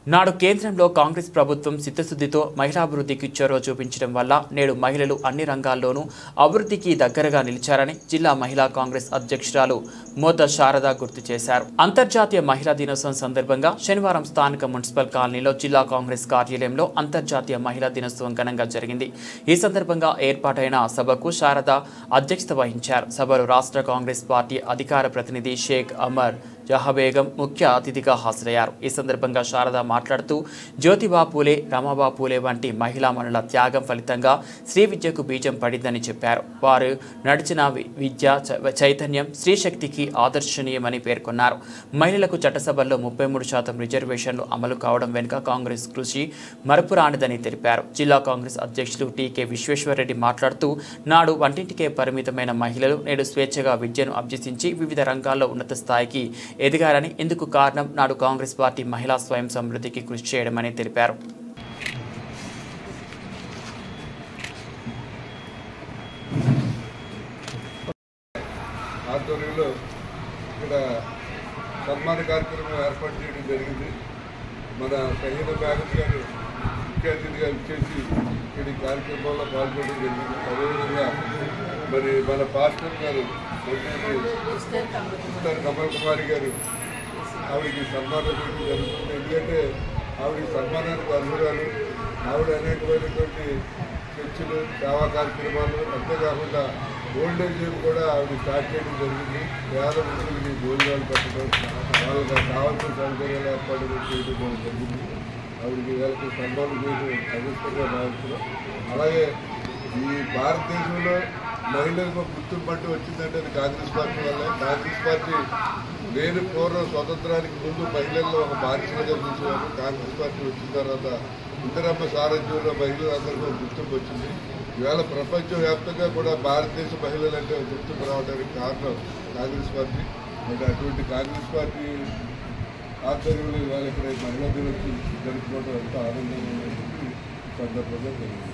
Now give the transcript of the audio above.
నాడు కేంద్రంలో కాంగ్రెస్ ప్రభుత్వం చిత్తశుద్ధితో మహిళాభివృద్ధికి చొరవ చూపించడం వల్ల నేడు మహిళలు అన్ని రంగాల్లోనూ అభివృద్ధికి దగ్గరగా నిలిచారని జిల్లా మహిళా కాంగ్రెస్ అధ్యక్షురాలు మోత శారద గుర్తు చేశారు. అంతర్జాతీయ మహిళా దినోత్సవం సందర్భంగా శనివారం స్థానిక మున్సిపల్ కాలనీలో జిల్లా కాంగ్రెస్ కార్యాలయంలో అంతర్జాతీయ మహిళా దినోత్సవం ఘనంగా జరిగింది. ఈ సందర్భంగా ఏర్పాటైన సభకు శారద అధ్యక్షత వహించారు. సభలో రాష్ట్ర కాంగ్రెస్ పార్టీ అధికార ప్రతినిధి షేక్ అమర్ జహాబేగం ముఖ్య అతిథిగా హాజరయ్యారు. ఈ సందర్భంగా శారద మాట్లాడుతూ జ్యోతిబా పూలే, రమాబా పూలే వంటి మహిళామణుల త్యాగం ఫలితంగా స్త్రీ విద్యకు బీజం పడిందని చెప్పారు. వారు నడిచిన విద్య చైతన్యం స్త్రీ శక్తికి ఆదర్శనీయమని పేర్కొన్నారు. మహిళలకు చట్టసభల్లో 33% రిజర్వేషన్లు అమలు కావడం వెనుక కాంగ్రెస్ కృషి మరపురానిదని తెలిపారు. జిల్లా కాంగ్రెస్ అధ్యక్షులు టీకే విశ్వేశ్వరరెడ్డి మాట్లాడుతూ నాడు వంటింటికే పరిమితమైన మహిళలు నేడు స్వేచ్ఛగా విద్యను అభ్యసించి వివిధ రంగాల్లో ఉన్నత స్థాయికి ఎదిగారని, ఇందుకు కారణం నాడు కాంగ్రెస్ పార్టీ మహిళా స్వయం సమృద్ధికి కృషి చేయడమని తెలిపారు. ఆధ్వర్యంలో ఇక్కడ సన్మాన కార్యక్రమం ఏర్పాటు చేయడం జరిగింది. మన సహీన మేడం గారు ముఖ్య అతిథిగా ఇచ్చేసి ఇక్కడ ఈ కార్యక్రమంలో పాల్గొనడం జరిగింది. అదేవిధంగా మరి మన పాస్టర్ గారు మిస్టర్ కమల్ కుమారి గారు ఆవిడకి సన్మానం చేయడం జరుగుతుంది. ఎందుకంటే ఆవిడ సన్మానానికి అర్హురాలు. ఆవిడ అనేకమైనటువంటి చర్చలు, సేవా కార్యక్రమాలు, అంతేకాకుండా ఓల్డేజ్ హోమ్ కూడా ఆవిడ స్టార్ట్ చేయడం జరిగింది. పేద వృద్ధులకి భోజనాలు పెట్టడం, వాళ్ళకి కావాల్సిన సౌకర్యాలు ఏర్పాటు చేయడం జరిగింది. ఆవిడకి వాళ్ళకి సన్మానం చేయడం అదృష్టంగా భావిస్తున్నాం. అలాగే ఈ భారతదేశంలో మహిళలకు గుర్తింపు వచ్చిందంటే అది కాంగ్రెస్ పార్టీ వల్ల. కాంగ్రెస్ పార్టీ లేని పూర్వం స్వతంత్రానికి ముందు మహిళల్లో ఒక బాధ్యతగా చూసేవారు. కాంగ్రెస్ పార్టీ వచ్చిన తర్వాత ఇందిరమ్మ సారథ్యంలో మహిళలందరికీ ఒక గుర్తింపు వచ్చింది. ఈవేళ ప్రపంచవ్యాప్తంగా కూడా భారతదేశ మహిళలంటే గుర్తింపు రావడానికి కారణం కాంగ్రెస్ పార్టీ. అంటే అటువంటి కాంగ్రెస్ పార్టీ ఆధ్వర్యంలో ఇవాళ ఇక్కడ మహిళా దినోత్సవం జరుపుకోవడం ఎంతో ఆనందంగా ఉందని సందర్భంగా జరిగింది.